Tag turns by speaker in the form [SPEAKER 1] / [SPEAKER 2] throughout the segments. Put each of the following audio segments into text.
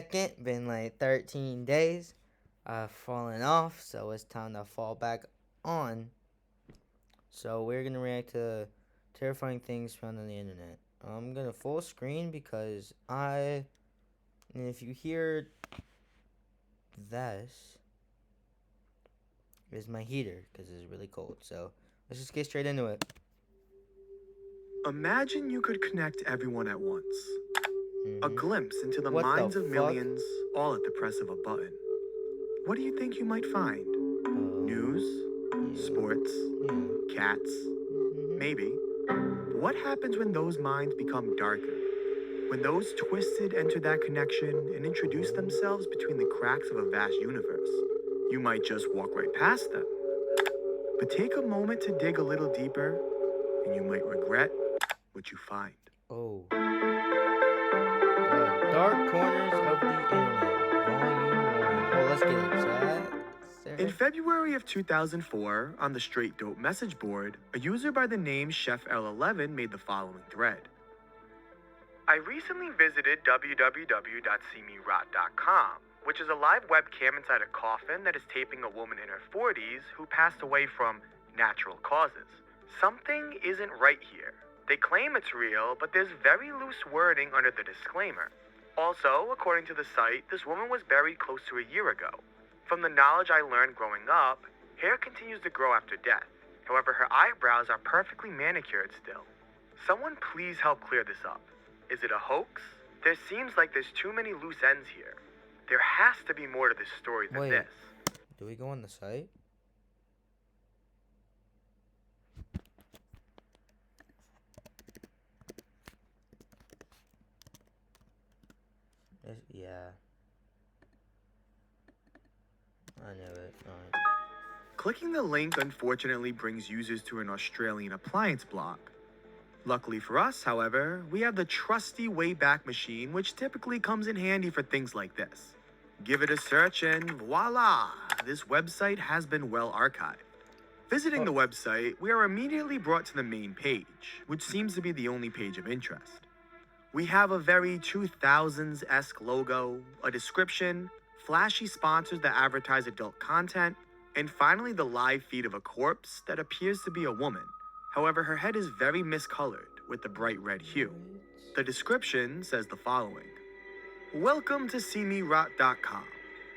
[SPEAKER 1] Been like 13 days. I've fallen off, so it's time to fall back on. So we're gonna react to terrifying things found on the internet. I'm gonna full screen because and if you hear this, is my heater because it's really cold. So let's just get straight into it.
[SPEAKER 2] Imagine you could connect everyone at once. A
[SPEAKER 1] hmm
[SPEAKER 2] glimpse into the
[SPEAKER 1] What the
[SPEAKER 2] minds of
[SPEAKER 1] fuck?
[SPEAKER 2] millions, all at the press of a button. What do you think you might find? News?
[SPEAKER 1] Yeah,
[SPEAKER 2] Sports?
[SPEAKER 1] yeah.
[SPEAKER 2] Cats?
[SPEAKER 1] hmm
[SPEAKER 2] Maybe. What happens when those minds become darker? When those twisted enter that connection and introduce themselves between the cracks of a vast universe? You might just walk right past them. But take a moment to dig a little deeper, and you might regret what you find.
[SPEAKER 1] Oh, the dark corners of the internet, volume one. Oh, let's get it, chat.
[SPEAKER 2] In
[SPEAKER 1] Sir.
[SPEAKER 2] February of 2004, on the Straight Dope message board, a user by the name Chef L11 made the following thread. I recently visited www.seemierot.com, which is a live webcam inside a coffin that is taping a woman in her 40s who passed away from natural causes. Something isn't right here. They claim it's real, but there's very loose wording under the disclaimer. Also, according to the site, this woman was buried close to a year ago. From the knowledge I learned growing up, hair continues to grow after death. However, her eyebrows are perfectly manicured still. Someone please help clear this up. Is it a hoax? There seems like there's too many loose ends here. There has to be more to this story than
[SPEAKER 1] Wait,
[SPEAKER 2] this.
[SPEAKER 1] do we go on the site? Yeah, I knew it. Alright.
[SPEAKER 2] Clicking the link unfortunately brings users to an Australian appliance blog. Luckily for us, however, we have the trusty Wayback Machine, which typically comes in handy for things like this. Give it a search and voila! This website has been well archived. Visiting the website, we are immediately brought to the main page, which seems to be the only page of interest. We have a very 2000s-esque logo, a description, flashy sponsors that advertise adult content, and finally the live feed of a corpse that appears to be a woman. However, her head is very miscolored with the bright red hue. The description says the following. Welcome to SeeMeRot.com.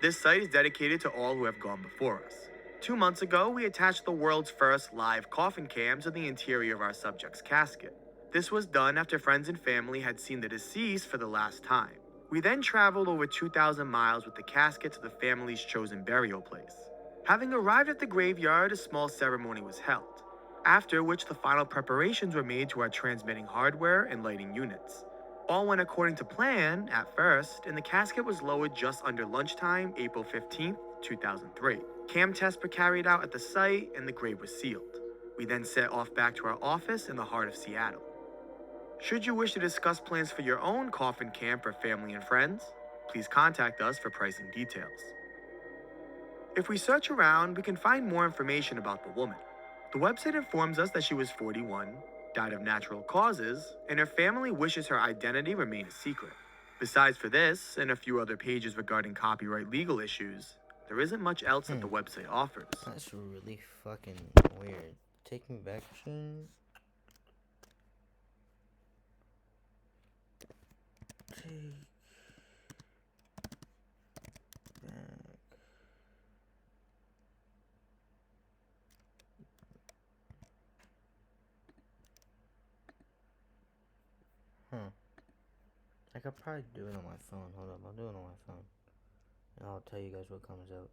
[SPEAKER 2] This site is dedicated to all who have gone before us. 2 months ago, we attached the world's first live coffin cam to the interior of our subject's casket. This was done after friends and family had seen the deceased for the last time. We then traveled over 2,000 miles with the casket to the family's chosen burial place. Having arrived at the graveyard, a small ceremony was held, after which the final preparations were made to our transmitting hardware and lighting units. All went according to plan at first, and the casket was lowered just under lunchtime, April 15th, 2003. Cam tests were carried out at the site, and the grave was sealed. We then set off back to our office in the heart of Seattle. Should you wish to discuss plans for your own coffin cam for family and friends, please contact us for pricing details. If we search around, we can find more information about the woman. The website informs us that she was 41, died of natural causes, and her family wishes her identity remain a secret. Besides for this, and a few other pages regarding copyright legal issues, there isn't much else that the website offers.
[SPEAKER 1] That's really fucking weird. Take me back, machine. Take back. Huh. I could probably do it on my phone. Hold up, I'll do it on my phone. And I'll tell you guys what comes out.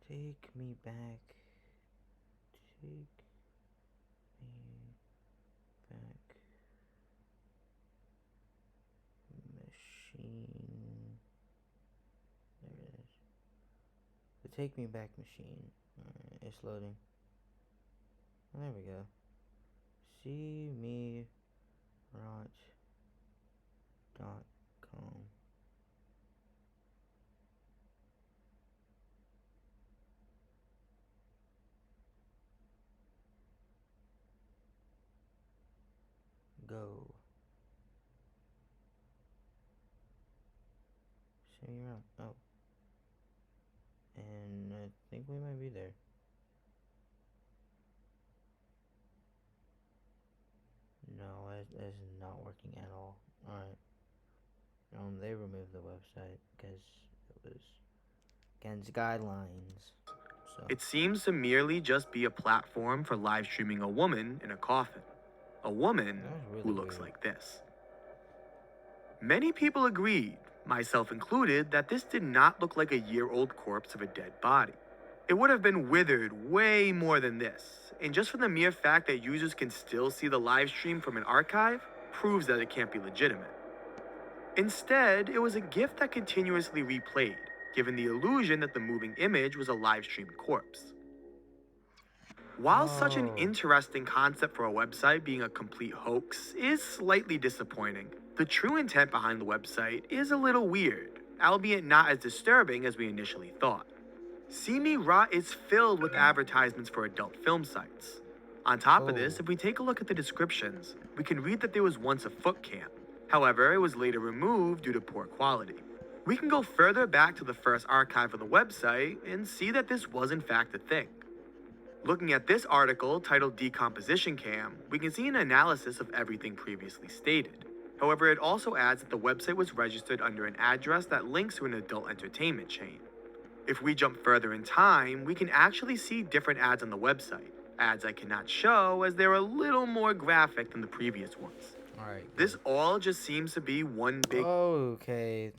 [SPEAKER 1] Take me back. Take me back. Machine. There it is. The Take Me Back machine. Alright, it's loading. There we go. See me rot.com. Go. Turn me around. Oh. And I think we might be there. No, it's not working at all. Alright. They removed the website because it was against guidelines. So
[SPEAKER 2] It seems to merely just be a platform for live streaming a woman in a coffin. A woman
[SPEAKER 1] that was really
[SPEAKER 2] who looks
[SPEAKER 1] weird.
[SPEAKER 2] like this. Many people agreed, myself included, that this did not look like a year-old corpse of a dead body. It would have been withered way more than this, and just for the mere fact that users can still see the live stream from an archive proves that it can't be legitimate. Instead, it was a GIF that continuously replayed, giving the illusion that the moving image was a live streamed corpse. While such an
[SPEAKER 1] Oh.
[SPEAKER 2] interesting concept for a website being a complete hoax is slightly disappointing, the true intent behind the website is a little weird, albeit not as disturbing as we initially thought. See Me Rot is filled with advertisements for adult film sites. On top of this,
[SPEAKER 1] Oh.
[SPEAKER 2] if we take a look at the descriptions, we can read that there was once a foot cam. However, it was later removed due to poor quality. We can go further back to the first archive of the website and see that this was in fact a thing. Looking at this article titled Decomposition Cam, we can see an analysis of everything previously stated. However, it also adds that the website was registered under an address that links to an adult entertainment chain. If we jump further in time, we can actually see different ads on the website. Ads I cannot show as they're a little more graphic than the previous ones.
[SPEAKER 1] Alright.
[SPEAKER 2] This all just seems to be one big
[SPEAKER 1] Okay.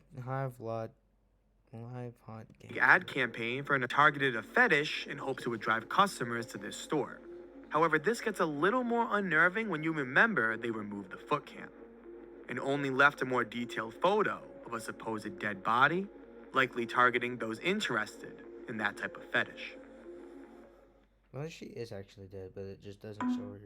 [SPEAKER 1] Live hot game.
[SPEAKER 2] ad campaign for a targeted a fetish in hopes it would drive customers to this store. However, this gets a little more unnerving when you remember they removed the foot cam and only left a more detailed photo of a supposed dead body, likely targeting those interested in that type of fetish.
[SPEAKER 1] Well, she is actually dead, but it just doesn't show her.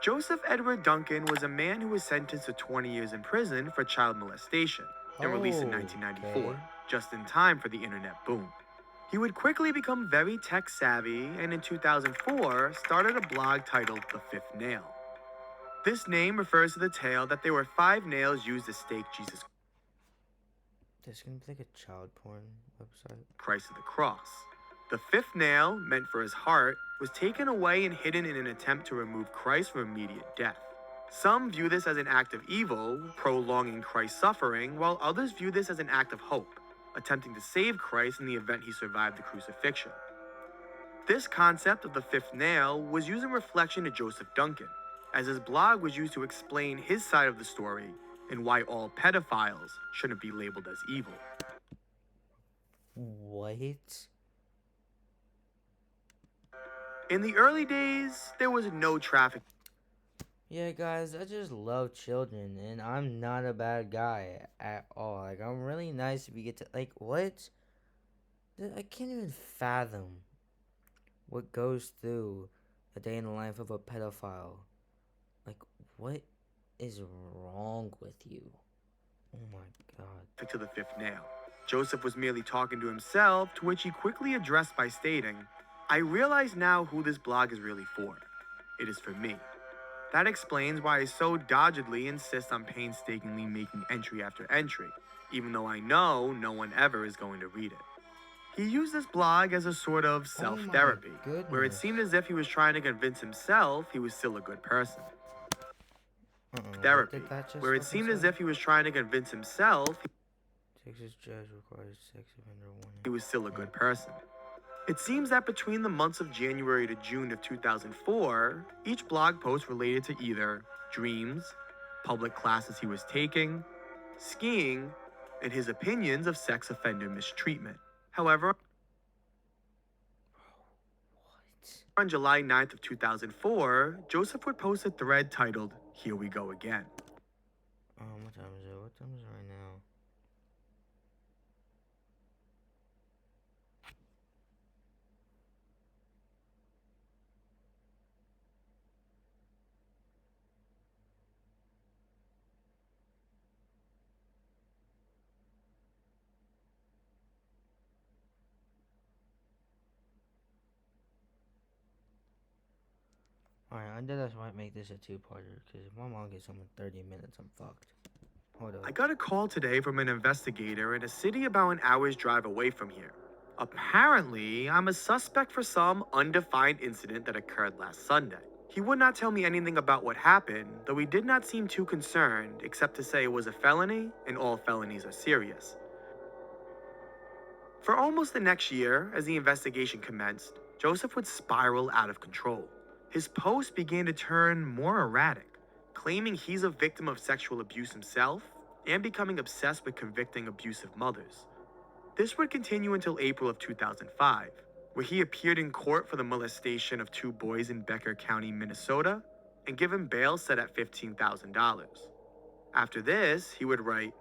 [SPEAKER 2] Joseph Edward Duncan was a man who was sentenced to 20 years in prison for child molestation and released in 1994,
[SPEAKER 1] Okay.
[SPEAKER 2] just in time for the internet boom. He would quickly become very tech savvy and in 2004 started a blog titled The Fifth Nail. This name refers to the tale that there were 5 nails used to stake Jesus
[SPEAKER 1] This is gonna be like a child porn website.
[SPEAKER 2] Christ to the cross. The 5th nail, meant for his heart, was taken away and hidden in an attempt to remove Christ from immediate death. Some view this as an act of evil, prolonging Christ's suffering, while others view this as an act of hope, attempting to save Christ in the event he survived the crucifixion. This concept of the 5th nail was used in reflection to Joseph Duncan, as his blog was used to explain his side of the story and why all pedophiles shouldn't be labeled as evil.
[SPEAKER 1] What?
[SPEAKER 2] In the early days, there was no traffic.
[SPEAKER 1] Yeah, guys, I just love children, and I'm not a bad guy at all. Like, I'm really nice if you get to, like, what? I can't even fathom what goes through a day in the life of a pedophile. Like, what is wrong with you? Oh my god.
[SPEAKER 2] To the 5th nail. Joseph was merely talking to himself, to which he quickly addressed by stating, "I realize now who this blog is really for. It is for me." That explains why I so doggedly insist on painstakingly making entry after entry, even though I know no one ever is going to read it. He used this blog as a sort of self-therapy, where it
[SPEAKER 1] goodness.
[SPEAKER 2] seemed as if he was trying to convince himself he was still a good person.
[SPEAKER 1] What
[SPEAKER 2] Therapy,
[SPEAKER 1] did that just
[SPEAKER 2] where it
[SPEAKER 1] fucking
[SPEAKER 2] seemed as
[SPEAKER 1] say?
[SPEAKER 2] if he was trying to convince himself
[SPEAKER 1] Texas judge requires sex offender warning.
[SPEAKER 2] he was still a good person. It seems that between the months of January to June of 2004, each blog post related to either dreams, public classes he was taking, skiing, and his opinions of sex offender mistreatment. However,
[SPEAKER 1] What?
[SPEAKER 2] on July 9th of 2004, Joseph would post a thread titled, "Here We Go Again."
[SPEAKER 1] What time is it? What time is it right now? Alright, I did just might make this a two-parter, because if my mom gets home in 30 minutes, I'm fucked. Hold
[SPEAKER 2] I
[SPEAKER 1] up.
[SPEAKER 2] got a call today from an investigator in a city about an hour's drive away from here. Apparently, I'm a suspect for some undefined incident that occurred last Sunday. He would not tell me anything about what happened, though he did not seem too concerned, except to say it was a felony and all felonies are serious. For almost the next year, as the investigation commenced, Joseph would spiral out of control. His posts began to turn more erratic, claiming he's a victim of sexual abuse himself and becoming obsessed with convicting abusive mothers. This would continue until April of 2005, where he appeared in court for the molestation of 2 boys in Becker County, Minnesota, and given bail set at $15,000. After this, he would write,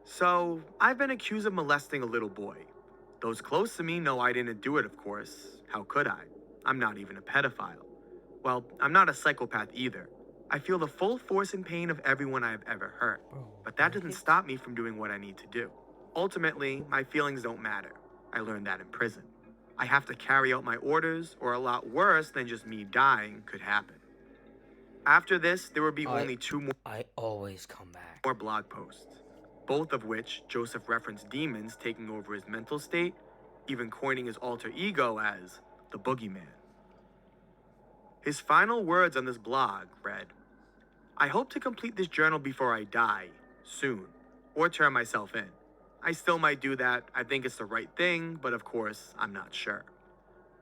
[SPEAKER 2] "So, I've been accused of molesting a little boy. Those close to me know I didn't do it, of course. How could I? I'm not even a pedophile. Well, I'm not a psychopath either. I feel the full force and pain of everyone I have ever hurt. But that doesn't stop me from doing what I need to do. Ultimately, my feelings don't matter. I learned that in prison. I have to carry out my orders, or a lot worse than just me dying could happen." After this, there would be only 2
[SPEAKER 1] I always come back.
[SPEAKER 2] more blog posts, both of which Joseph referenced demons taking over his mental state, even coining his alter ego as the Boogeyman. His final words on this blog read, "I hope to complete this journal before I die, soon, or turn myself in. I still might do that. I think it's the right thing, but of course, I'm not sure.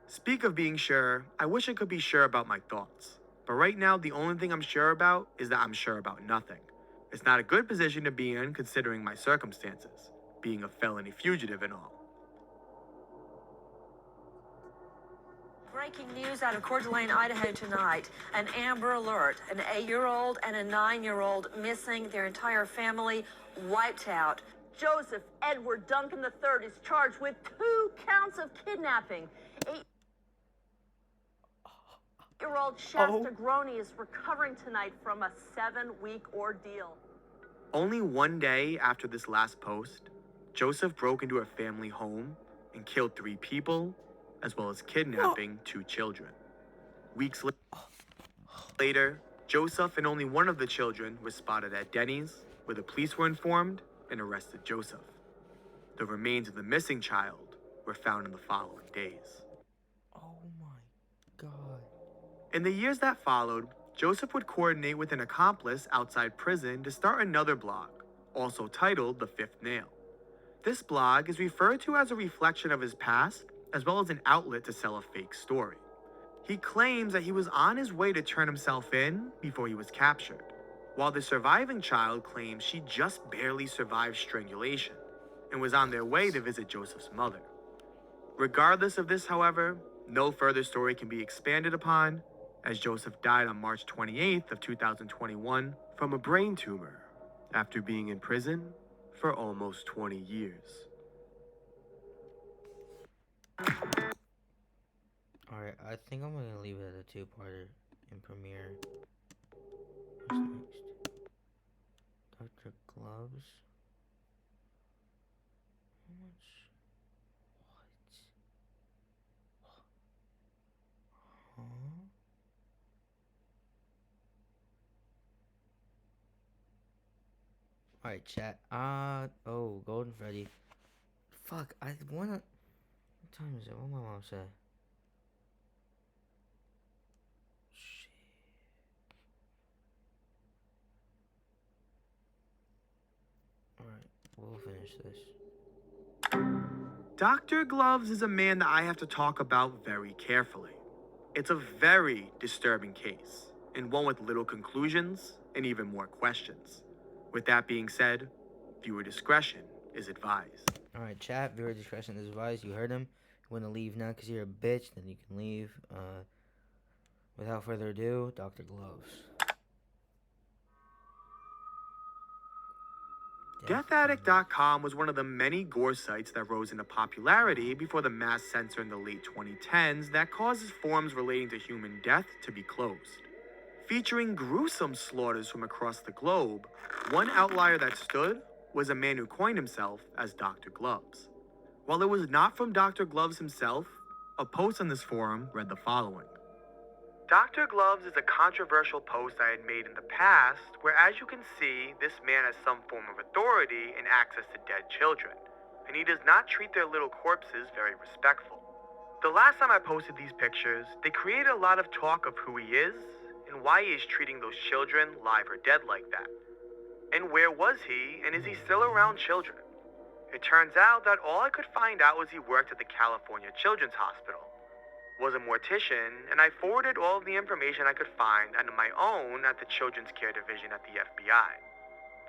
[SPEAKER 2] Speak of being sure, I wish I could be sure about my thoughts. But right now, the only thing I'm sure about is that I'm sure about nothing. It's not a good position to be in considering my circumstances, being a felony fugitive and all."
[SPEAKER 3] Breaking news out of Coeur d'Alene, Idaho tonight. An Amber Alert. An 8-year-old and a 9-year-old missing. Their entire family wiped out.
[SPEAKER 4] Joseph Edward Duncan III is charged with 2 counts of kidnapping. 8-year-old Shasta Groney is recovering tonight from a 7-week ordeal.
[SPEAKER 2] Only one day after this last post, Joseph broke into a family home and killed 3 people, as well as kidnapping 2 children. Weeks later, Joseph and only one of the children was spotted at Denny's, where the police were informed and arrested Joseph. The remains of the missing child were found in the following days.
[SPEAKER 1] Oh my god.
[SPEAKER 2] In the years that followed, Joseph would coordinate with an accomplice outside prison to start another blog, also titled The Fifth Nail. This blog is referred to as a reflection of his past, as well as an outlet to sell a fake story. He claims that he was on his way to turn himself in before he was captured, while the surviving child claims she just barely survived strangulation and was on their way to visit Joseph's mother. Regardless of this, however, no further story can be expanded upon, as Joseph died on March 28th of 2021 from a brain tumor after being in prison for almost 20 years.
[SPEAKER 1] Alright, I think I'm gonna leave it at a 2-parter in Premiere. What's next? Dr. Gloves. How much? What? Huh? Alright, chat. Oh, Golden Freddy. Fuck, I wanna. What time is it? What my mom say? Shit. Alright, we'll finish this.
[SPEAKER 2] Dr. Gloves is a man that I have to talk about very carefully. It's a very disturbing case, and one with little conclusions and even more questions. With that being said, viewer discretion is advised.
[SPEAKER 1] Alright, chat. Viewer discretion is advised. You heard him. You want to leave now because you're a bitch, then you can leave. Without further ado, Dr. Gloves.
[SPEAKER 2] DeathAddict.com was one of the many gore sites that rose into popularity before the mass censor in the late 2010s that causes forums relating to human death to be closed. Featuring gruesome slaughters from across the globe, one outlier that stood was a man who coined himself as Dr. Gloves. While it was not from Dr. Gloves himself, a post on this forum read the following. Dr. Gloves is a controversial post I had made in the past where, as you can see, this man has some form of authority and access to dead children, and he does not treat their little corpses very respectful. The last time I posted these pictures, they created a lot of talk of who he is and why he is treating those children, live or dead, like that. And where was he, and is he still around children? It turns out that all I could find out was he worked at the California Children's Hospital, was a mortician, and I forwarded all of the information I could find under my own at the Children's Care Division at the FBI.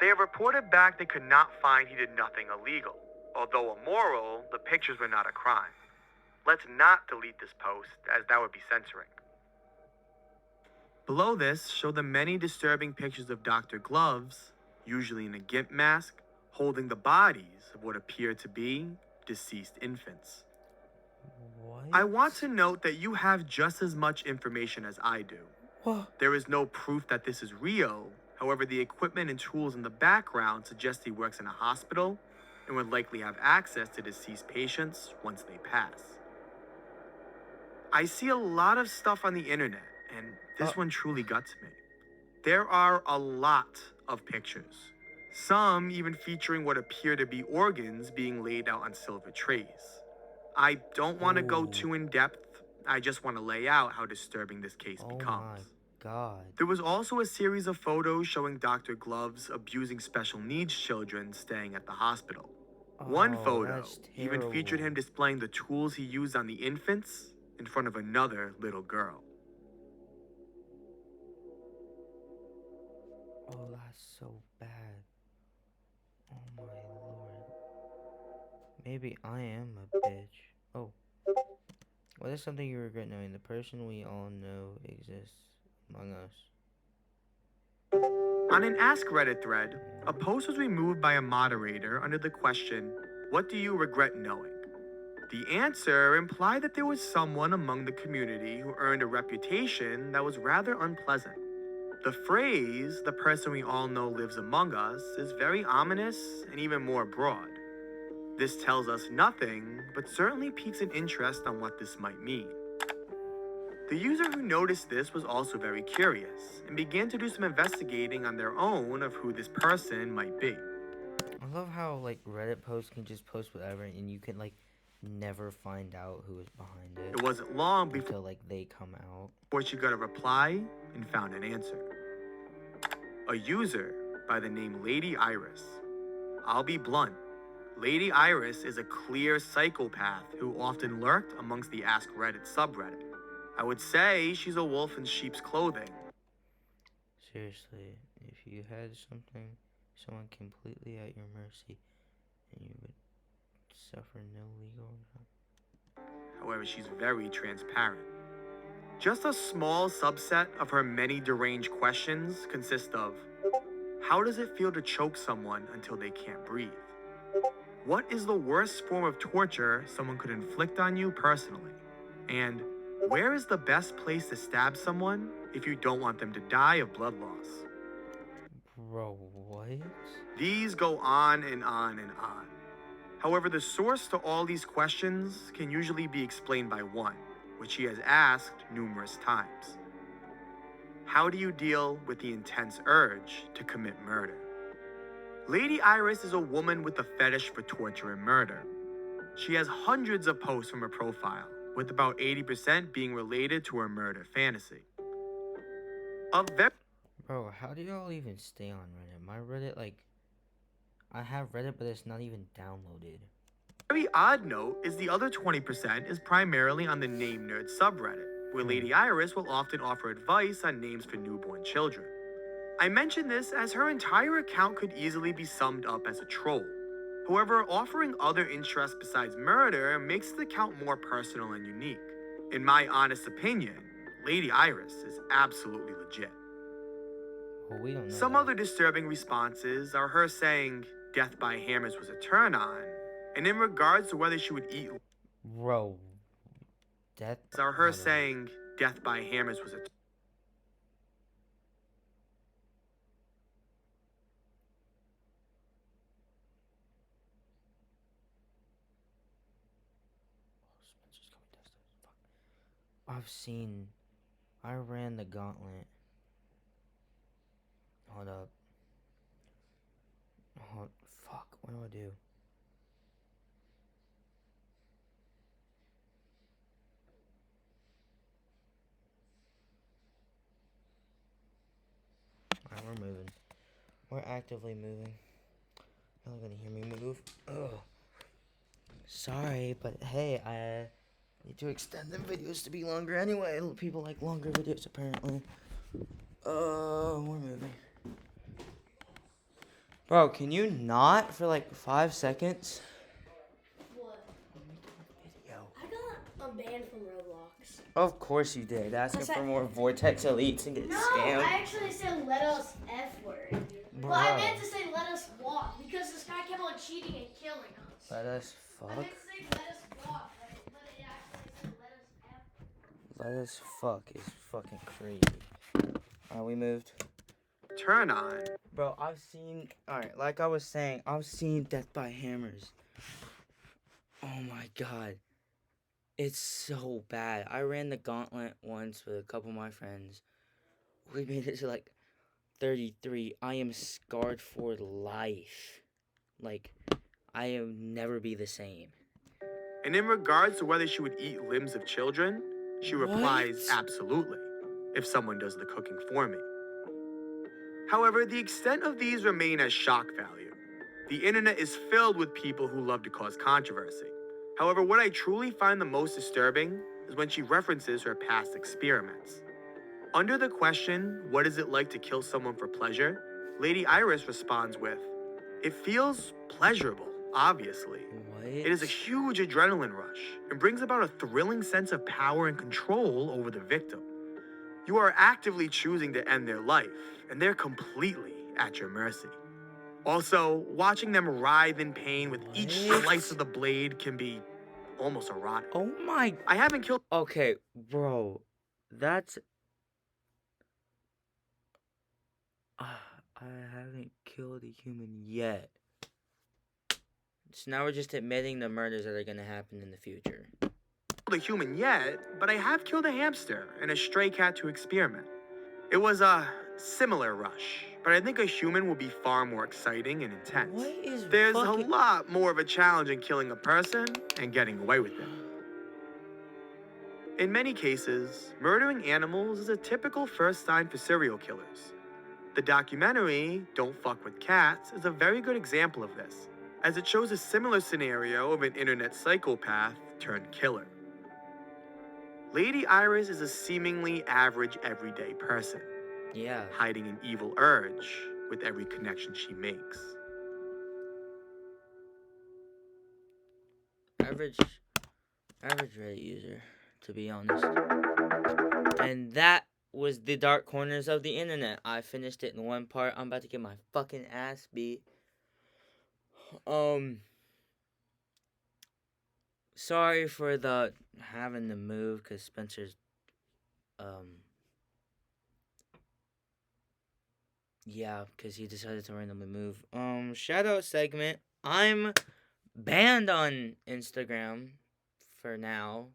[SPEAKER 2] They have reported back they could not find he did nothing illegal. Although immoral, the pictures were not a crime. Let's not delete this post, as that would be censoring. Below this show the many disturbing pictures of Dr. Gloves, usually in a GIMP mask, holding the bodies of what appear to be deceased infants.
[SPEAKER 1] What?
[SPEAKER 2] I want to note that you have just as much information as I do.
[SPEAKER 1] What?
[SPEAKER 2] There is no proof that this is real. However, the equipment and tools in the background suggest he works in a hospital and would likely have access to deceased patients once they pass. I see a lot of stuff on the internet, and this one truly got to me. There are a lot of pictures, some even featuring what appear to be organs being laid out on silver trays. I don't want to go too in depth. I just want to lay out how disturbing this case becomes.
[SPEAKER 1] Oh my God.
[SPEAKER 2] There was also a series of photos showing Dr. Gloves abusing special needs children staying at the hospital. One
[SPEAKER 1] Oh,
[SPEAKER 2] photo
[SPEAKER 1] that's
[SPEAKER 2] even featured him
[SPEAKER 1] terrible.
[SPEAKER 2] displaying the tools he used on the infants in front of another little girl.
[SPEAKER 1] Oh, that's so bad. Oh my lord. Maybe I am a bitch. Oh. What is something you regret knowing? The person we all know exists among us.
[SPEAKER 2] On an Ask Reddit thread, a post was removed by a moderator under the question, "What do you regret knowing?" The answer implied that there was someone among the community who earned a reputation that was rather unpleasant. The phrase, "the person we all know lives among us," is very ominous and even more broad. This tells us nothing, but certainly piques an interest on what this might mean. The user who noticed this was also very curious and began to do some investigating on their own of who this person might be.
[SPEAKER 1] I love how like Reddit posts can just post whatever and you can like never find out who is behind it
[SPEAKER 2] It wasn't long
[SPEAKER 1] until like they come out.
[SPEAKER 2] before she got a reply and found an answer. A user by the name Lady Iris. I'll be blunt. Lady Iris is a clear psychopath who often lurked amongst the Ask Reddit subreddit. I would say she's a wolf in sheep's clothing.
[SPEAKER 1] Seriously, if you had someone completely at your mercy and you would suffer no legal.
[SPEAKER 2] However, she's very transparent. Just a small subset of her many deranged questions consist of: how does it feel to choke someone until they can't breathe? What is the worst form of torture someone could inflict on you personally? And where is the best place to stab someone if you don't want them to die of blood loss?
[SPEAKER 1] Bro, what?
[SPEAKER 2] These go on and on and on. However, the source to all these questions can usually be explained by one, which he has asked numerous times. How do you deal with the intense urge to commit murder? Lady Iris is a woman with a fetish for torture and murder. She has hundreds of posts from her profile, with about 80% being related to her murder fantasy.
[SPEAKER 1] Bro, how do y'all even stay on Reddit? My Reddit, like, I have Reddit, but it's not even downloaded.
[SPEAKER 2] Very odd note is the other 20% is primarily on the Name Nerd subreddit, where Lady Iris will often offer advice on names for newborn children. I mention this as her entire account could easily be summed up as a troll. However, offering other interests besides murder makes the account more personal and unique. In my honest opinion, Lady Iris is absolutely legit.
[SPEAKER 1] Well, we don't know.
[SPEAKER 2] Some
[SPEAKER 1] that.
[SPEAKER 2] other disturbing responses are her saying death by hammers was a turn on, and in regards to whether she would eat,
[SPEAKER 1] Bro, that.
[SPEAKER 2] are her
[SPEAKER 1] hold on.
[SPEAKER 2] saying death by hammers was a
[SPEAKER 1] Spencer's coming downstairs. Fuck. I ran the gauntlet. Hold up. Oh, fuck. What do I do? Alright, we're moving. We're actively moving. You're not gonna hear me move. Ugh. Sorry, but hey, I need to extend them videos to be longer anyway. People like longer videos apparently. We're moving. Bro, can you not for like 5 seconds?
[SPEAKER 5] What?
[SPEAKER 1] Video.
[SPEAKER 5] I got a ban from Roblox.
[SPEAKER 1] Of course you did. Asking
[SPEAKER 5] Cause
[SPEAKER 1] for more Vortex Elites and get
[SPEAKER 5] No,
[SPEAKER 1] scammed.
[SPEAKER 5] I actually said let us F word.
[SPEAKER 1] Bro.
[SPEAKER 5] Well, I meant to say let us walk because this guy kept on cheating and killing us.
[SPEAKER 1] Let us fuck.
[SPEAKER 5] I meant to say let us walk, but it actually said let us F.
[SPEAKER 1] Let us fuck is fucking crazy. Alright, we moved.
[SPEAKER 2] Turn on.
[SPEAKER 1] Bro, I've seen. Alright, like I was saying, I've seen Death by Hammers. Oh my god. It's so bad. I ran the gauntlet once with a couple of my friends. We made it to like 33. I am scarred for life. Like, I will never be the same.
[SPEAKER 2] And in regards to whether she would eat limbs of children, she replies,
[SPEAKER 1] What?
[SPEAKER 2] absolutely, if someone does the cooking for me. However, the extent of these remain as shock value. The internet is filled with people who love to cause controversy. However, what I truly find the most disturbing is when she references her past experiments. Under the question, what is it like to kill someone for pleasure? Lady Iris responds with, it feels pleasurable, obviously.
[SPEAKER 1] What?
[SPEAKER 2] It is a huge adrenaline rush and brings about a thrilling sense of power and control over the victim. You are actively choosing to end their life, and they're completely at your mercy. Also, watching them writhe in pain with each
[SPEAKER 1] What?
[SPEAKER 2] slice of the blade can be almost erotic.
[SPEAKER 1] Oh my.
[SPEAKER 2] I haven't killed.
[SPEAKER 1] Okay, bro. That's. I haven't killed a human yet. So now we're just admitting the murders that are gonna happen in the future.
[SPEAKER 2] A human yet, but I have killed a hamster and a stray cat to experiment. It was a similar rush, but I think a human will be far more exciting and intense.
[SPEAKER 1] What is
[SPEAKER 2] There's
[SPEAKER 1] fucking...
[SPEAKER 2] a lot more of a challenge in killing a person and getting away with it. In many cases, murdering animals is a typical first sign for serial killers. The documentary, Don't Fuck with Cats, is a very good example of this, as it shows a similar scenario of an internet psychopath turned killer. Lady Iris is a seemingly average everyday person,
[SPEAKER 1] Yeah.
[SPEAKER 2] hiding an evil urge with every connection she makes.
[SPEAKER 1] Average Reddit user, to be honest. And that was the dark corners of the internet. I finished it in one part. I'm about to get my fucking ass beat. Sorry for the having to move because Spencer's yeah, because he decided to randomly move. Shadow segment. I'm banned on Instagram for now.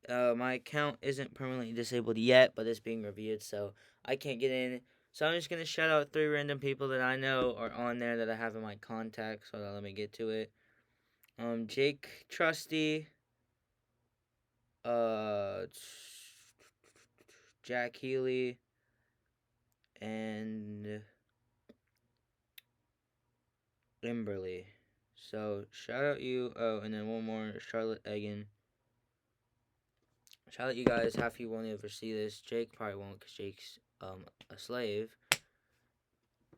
[SPEAKER 1] My account isn't permanently disabled yet, but it's being reviewed, so I can't get in. So I'm just gonna shout out 3 random people that I know are on there that I have in my contacts. So let me get to it. Jake Trusty, Jack Healy, and Kimberly. So shout out you. Oh, and then one more, Charlotte Egan. Shout out you guys. Half you won't ever see this. Jake probably won't because Jake's a slave.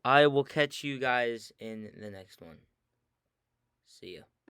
[SPEAKER 1] I will catch you guys in the next one. See ya.